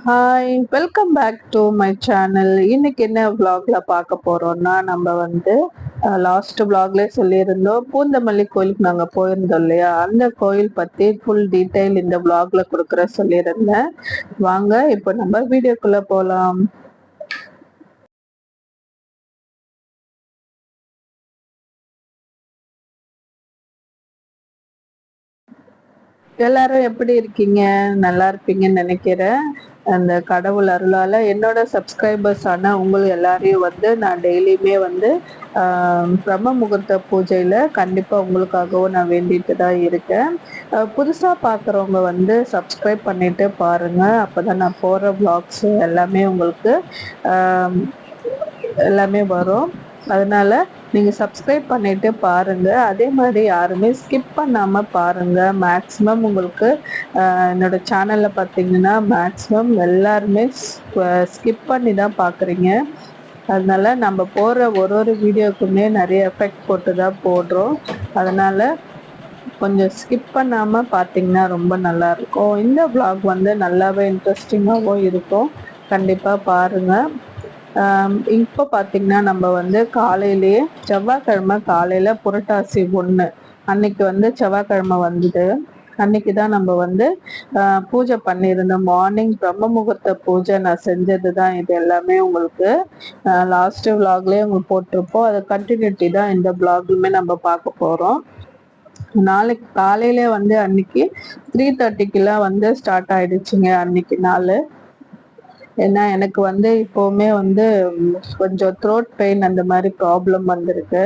Hi, welcome back to my channel. இன்னைக்கு என்ன vlogல பார்க்க போறோம்னா, நம்ம வந்து லாஸ்ட் vlogல சொல்லியிருந்தோம், பூந்தமல்லி கோயிலுக்கு நாங்கள் போயிருந்தோம் இல்லையா, அந்த கோயில் பற்றி ஃபுல் டீட்டெயில் இந்த vlogல கொடுக்குற சொல்லியிருந்தேன். வாங்க இப்போ நம்ம வீடியோக்குள்ள போகலாம். எல்லாரும் எப்படி இருக்கீங்க? நல்லா இருப்பீங்கன்னு நினைக்கிறேன். அந்த கடவுள் அருளால என்னோட சப்ஸ்கிரைபர்ஸ் ஆன உங்களுக்கு எல்லாரையும் வந்து நான் டெய்லியுமே வந்து பிரம்ம முகூர்த்த பூஜையில கண்டிப்பா உங்களுக்காகவும் நான் வேண்டிட்டு தான் இருக்கேன். புதுசா பார்க்குறவங்க வந்து சப்ஸ்கிரைப் பண்ணிட்டு பாருங்க. அப்பதான் நான் போற vlogs எல்லாமே உங்களுக்கு எல்லாமே வரும். அதனால நீங்க சப்ஸ்கிரைப் பண்ணிட்டு பாருங்க. அதே மாதிரி யாருமே ஸ்கிப் பண்ணாம பாருங்க. மேக்ஸிமம் உங்களுக்கு என்னோட சேனல்ல பார்த்தீங்கன்னா மேக்ஸிமம் எல்லாருமே ஸ்கிப் பண்ணி தான் பார்க்குறீங்க. அதனால நம்ம போடுற ஒரு வீடியோக்குமே நிறைய எஃபெக்ட் போட்டு தான் போடுறோம். அதனால கொஞ்சம் ஸ்கிப் பண்ணாம பார்த்தீங்கன்னா ரொம்ப நல்லா இருக்கும். இந்த vlog வந்து நல்லாவே இன்ட்ரெஸ்டிங்காகவும் இருக்கும். கண்டிப்பா பாருங்க. இப்போ பார்த்தீங்கன்னா நம்ம வந்து காலையிலேயே செவ்வாய்க்கிழமை காலையில புரட்டாசி 1 அன்னைக்கு வந்து செவ்வாய்க்கிழமை வந்தது. அன்னைக்கு தான் நம்ம வந்து பூஜை பண்ணியிருந்தோம். மார்னிங் பிரம்ம முகூர்த்த பூஜை நான் செஞ்சது தான் இது எல்லாமே உங்களுக்கு லாஸ்ட் vlogலேயே உங்களுக்கு போட்டிருப்போம். அது கண்டினியூட்டி தான் இந்த vlogலுமே நம்ம பார்க்க போகிறோம். நாளைக்கு காலையில வந்து அன்னைக்கு 3:30க்குலாம் வந்து ஸ்டார்ட் ஆயிடுச்சுங்க அன்னைக்கு நாள். ஏன்னா எனக்கு வந்து இப்போவுமே வந்து கொஞ்சம் த்ரோட் பெயின் அந்த மாதிரி ப்ராப்ளம் வந்திருக்கு.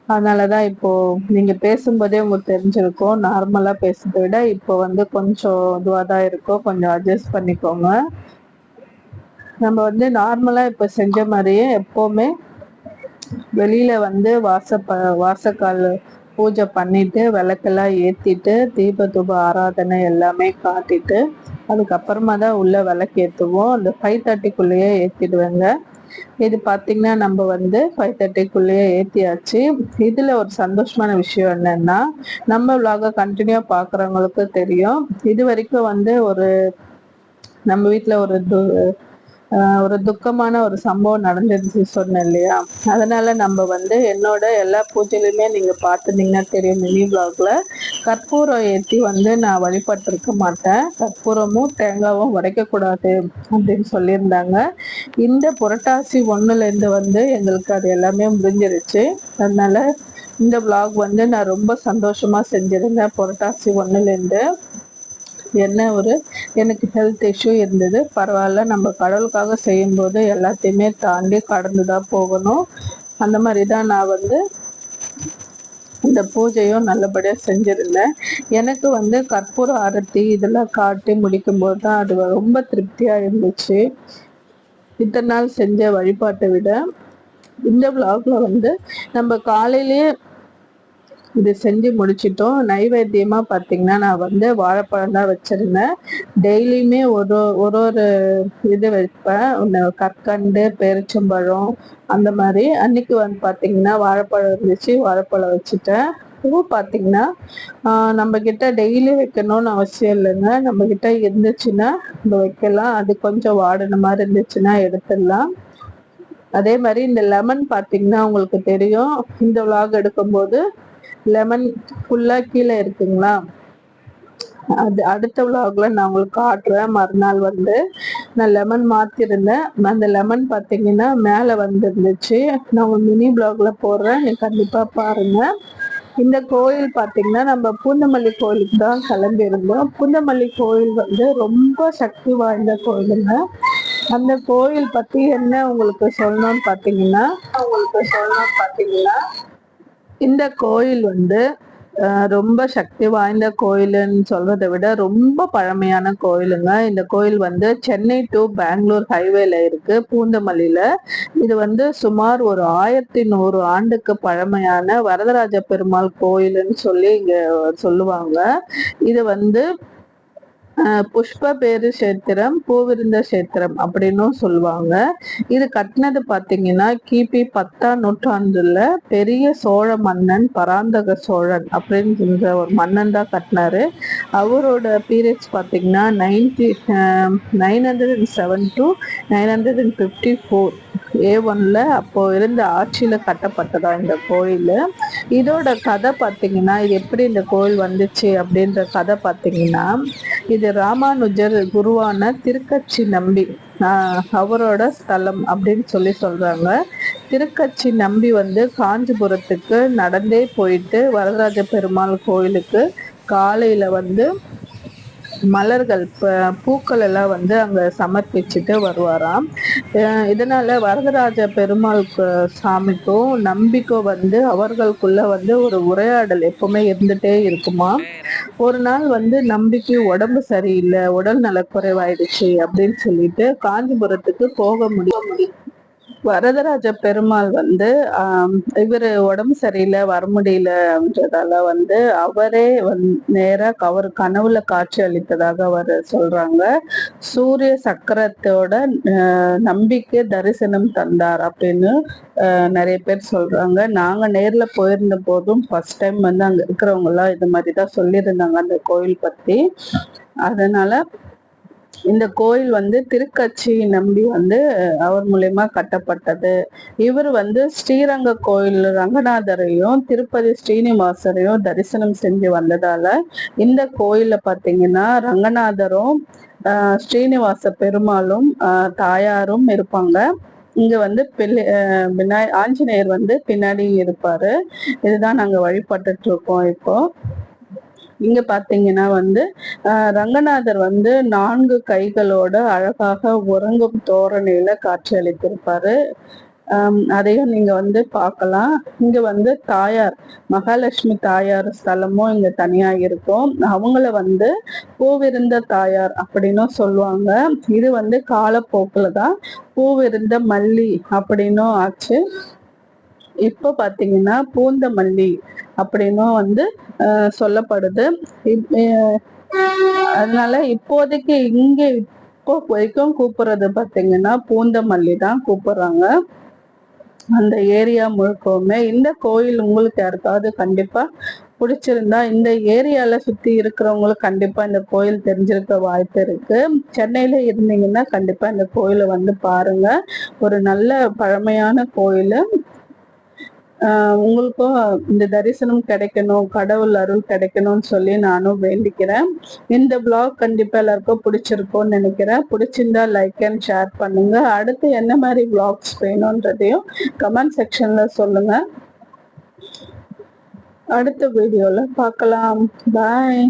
அதனால தான் இப்போ நீங்க பேசும்போதே உங்களுக்கு தெரிஞ்சிருக்கும். நார்மலா பேசுறதை விட இப்போ வந்து கொஞ்சம் இதுவாக தான் இருக்கும். கொஞ்சம் அட்ஜஸ்ட் பண்ணிக்கோங்க. நம்ம வந்து நார்மலா இப்போ செஞ்ச மாதிரியே எப்போவுமே வெளியில வந்து வாசக்கால் பூஜை பண்ணிட்டு விளக்கெல்லாம் ஏற்றிட்டு தீப தூப ஆராதனை எல்லாமே காட்டிட்டு அதுக்கப்புறமா தான் உள்ள விளக்கு ஏற்றுவோம். அந்த 5:30க்குள்ளேயே ஏற்றிடுவேங்க. இது பார்த்தீங்கன்னா நம்ம வந்து 5:30க்குள்ளேயே ஏற்றியாச்சு. இதில் ஒரு சந்தோஷமான விஷயம் என்னன்னா, நம்ம vlog கண்டினியூ பார்க்குறவங்களுக்கு தெரியும். இது வரைக்கும் வந்து நம்ம வீட்டில் ஒரு துக்கமான ஒரு சம்பவம் நடந்துருச்சு சொன்னேன் இல்லையா, அதனால நம்ம வந்து என்னோட எல்லா பூஜையிலுமே நீங்க பார்த்துருந்தீங்கன்னா தெரியும், மினி vlogல கற்பூரம் ஏற்றி வந்து நான் வழிபட்டிருக்க மாட்டேன். கற்பூரமும் தேங்காவும் உடைக்கக்கூடாது அப்படின்னு சொல்லியிருந்தாங்க. இந்த புரட்டாசி 1லேருந்து வந்து எங்களுக்கு அது எல்லாமே முடிஞ்சிருச்சு. அதனால இந்த vlog வந்து நான் ரொம்ப சந்தோஷமா செஞ்சிருந்தேன். புரட்டாசி 1லேருந்து எனக்கு ஹெல்த் இஷ்யூ இருந்தது. பரவாயில்ல, நம்ம கடவுளுக்காக செய்யும்போது எல்லாத்தையுமே தாண்டி கடந்து தான் போகணும். அந்த மாதிரி தான் நான் வந்து இந்த பூஜையும் நல்லபடியாக செஞ்சுருந்தேன். எனக்கு வந்து கற்பூர ஆரத்தி இதெல்லாம் காட்டி முடிக்கும்போது தான் அது ரொம்ப திருப்தியாக இருந்துச்சு. இத்தனை நாள் செஞ்ச வழிபாட்டை விட இந்த vlogல வந்து நம்ம காலையிலேயே இது செஞ்சு முடிச்சிட்டோம். நைவேத்தியமா பார்த்தீங்கன்னா நான் வந்து வாழைப்பழம் தான் வச்சிருந்தேன். டெய்லியுமே ஒரு இது வைப்பேன். ஒன்று கற்கண்டு, பேரிச்சம்பழம் அந்த மாதிரி. அன்னைக்கு வந்து பார்த்தீங்கன்னா வாழைப்பழம் இருந்துச்சு, வாழைப்பழம் வச்சுட்டேன். பூ பார்த்தீங்கன்னா நம்ம கிட்ட டெய்லி வைக்கணும்னு அவசியம் இல்லைங்க. நம்ம கிட்ட இருந்துச்சுன்னா நம்ம வைக்கலாம். அது கொஞ்சம் வாடின மாதிரி இருந்துச்சுன்னா எடுத்துடலாம். அதே மாதிரி இந்த லெமன் பார்த்தீங்கன்னா உங்களுக்கு தெரியும், இந்த vlog எடுக்கும்போது லெமன் ஃபுல்லா கீழே இருக்குங்களா, அது அடுத்த vlogல நான் உங்களுக்கு காட்டுறேன். மறுநாள் வந்து நான் லெமன் மாத்திருந்தேன். அந்த லெமன் பார்த்தீங்கன்னா மேலே வந்துருந்துச்சு. நான் உங்க மினி vlogல போடுறேன், நீ கண்டிப்பா பாருங்க. இந்த கோயில் பார்த்தீங்கன்னா நம்ம பூந்தமல்லி கோயிலுக்கு தான் கிளம்பி இருந்தோம். பூந்தமல்லி கோயில் வந்து ரொம்ப சக்தி வாய்ந்த கோயிலுங்க. அந்த கோயில் பத்தி என்ன உங்களுக்கு சொல்லணும்னு பார்த்தீங்கன்னா இந்த கோயில் வந்து ரொம்ப சக்தி வாய்ந்த கோயிலுன்னு சொல்றதை விட ரொம்ப பழமையான கோயிலுங்க. இந்த கோயில் வந்து சென்னை டு பெங்களூர் ஹைவேல இருக்கு, பூந்தமல்லியில. இது வந்து சுமார் ஒரு 1100 ஆண்டுக்கு பழமையான வரதராஜ பெருமாள் கோயிலுன்னு சொல்லி இங்க சொல்லுவாங்க. இது வந்து புஷ்ப பேரு சேத்திரம், பூவிருந்த சேத்திரம் அப்படின்னும் சொல்லுவாங்க. இது கட்டினது பாத்தீங்கன்னா கிபி 10ஆம் நூற்றாண்டுல பெரிய சோழ மன்னன் பராந்தக சோழன் அப்படின்னு ஒரு மன்னன் தான் கட்டினாரு. அவரோட பீரியட்ஸ் பாத்தீங்கன்னா 907 to 954 A1ல அப்போ இருந்த ஆட்சியில கட்டப்பட்டதா இந்த கோயில். இதோட கதை பாத்தீங்கன்னா, இது எப்படி இந்த கோயில் வந்துச்சு அப்படின்ற கதை பாத்தீங்கன்னா, இது ராமானுஜர் குருவான திருக்கச்சி நம்பி அவரோட ஸ்தலம் அப்படின்னு சொல்றாங்க. திருக்கச்சி நம்பி வந்து காஞ்சிபுரத்துக்கு நடந்தே போயிட்டு வரதராஜ பெருமாள் கோயிலுக்கு காலையில வந்து மலர்கள் பூக்கள் எல்லாம் வந்து அங்க சமர்ப்பிச்சுட்டு வருவாராம். இதனால வரதராஜ பெருமாள் சாமிக்கும் நம்பிக்கும் வந்து அவர்களுக்குள்ள வந்து ஒரு உரையாடல் எப்பவுமே இருந்துட்டே இருக்குமா. ஒரு நாள் வந்து நம்பிக்கை உடம்பு சரியில்லை, உடல் நலக்குறைவாயிடுச்சு அப்படின்னு சொல்லிட்டு காஞ்சிபுரத்துக்கு போக முடியும். வரதராஜ பெருமாள் வந்து இவரு உடம்பு சரியில்லை வர முடியலன்றதால வந்து அவரே நேரா அவர் கனவுல காட்சி அளித்ததாக அவர் சொல்றாங்க. சூரிய சக்கரத்தோட நம்பிக்கை தரிசனம் தந்தார் அப்படின்னு நிறைய பேர் சொல்றாங்க. நாங்க நேர்ல போயிருந்த போதும் ஃபர்ஸ்ட் டைம் வந்து அங்க இருக்கிறவங்க எல்லாம் இது மாதிரிதான் சொல்லியிருந்தாங்க அந்த கோயில் பத்தி. அதனால இந்த கோயில் வந்து திருக்கச்சி நம்பி வந்து அவர் மூலயமா கட்டப்பட்டது. இவர் வந்து ஸ்ரீரங்க கோயில் ரங்கநாதரையும் திருப்பதி ஸ்ரீனிவாசரையும் தரிசனம் செஞ்சு வந்ததால இந்த கோயில்ல பாத்தீங்கன்னா ரங்கநாதரும் ஸ்ரீனிவாச பெருமாளும் தாயாரும் இருப்பாங்க. இங்க வந்து ஆஞ்சநேயர் வந்து பின்னாடி இருப்பாரு. இதுதான் நாங்க வழிபட்டுட்டு இருக்கோம். இப்போ இங்க பாத்தீங்கன்னா வந்து ரங்கநாதர் வந்து 4 கைகளோட அழகாக உறங்கும் தோரணையில காட்சி அளித்திருப்பாரு. அதையும் நீங்க வந்து பார்க்கலாம். இங்க வந்து தாயார் மகாலட்சுமி தாயார் ஸ்தலமும் இங்க தனியா இருக்கும். அவங்கள வந்து பூவிருந்த தாயார் அப்படின்னும் சொல்லுவாங்க. இது வந்து காலப்போக்குலதான் பூவிருந்த மல்லி அப்படின்னும் ஆச்சு. இப்ப பாத்தீங்கன்னா பூந்தமல்லி அப்படின்னும் வந்து சொல்லப்படுது. அதனால இப்போதைக்கு இங்க இப்போ வரைக்கும் கூப்பிடுறது பாத்தீங்கன்னா பூந்தமல்லி தான் கூப்பிடுறாங்க அந்த ஏரியா முழுக்கவுமே. இந்த கோயில் உங்களுக்கு யாருக்காவது கண்டிப்பா பிடிச்சிருந்தா இந்த ஏரியால சுத்தி இருக்கிறவங்களுக்கு கண்டிப்பா இந்த கோயில் தெரிஞ்சிருக்க வாய்ப்பு இருக்கு. சென்னையில இருந்தீங்கன்னா கண்டிப்பா இந்த கோயிலை வந்து பாருங்க. ஒரு நல்ல பழமையான கோயில். உங்களுக்கும் இந்த தரிசனம் கிடைக்கணும், கடவுள் அருள் கிடைக்கணும்னு சொல்லி நானும் வேண்டிக்கிறேன். இந்த பிளாக் கண்டிப்பா எல்லாருக்கும் பிடிச்சிருக்கும்னு நினைக்கிறேன். பிடிச்சிருந்தா லைக் அண்ட் ஷேர் பண்ணுங்க. அடுத்து என்ன மாதிரி பிளாக்ஸ் வேணும்ன்றதையும் கமெண்ட் செக்ஷன்ல சொல்லுங்க. அடுத்த வீடியோல பார்க்கலாம். பாய்.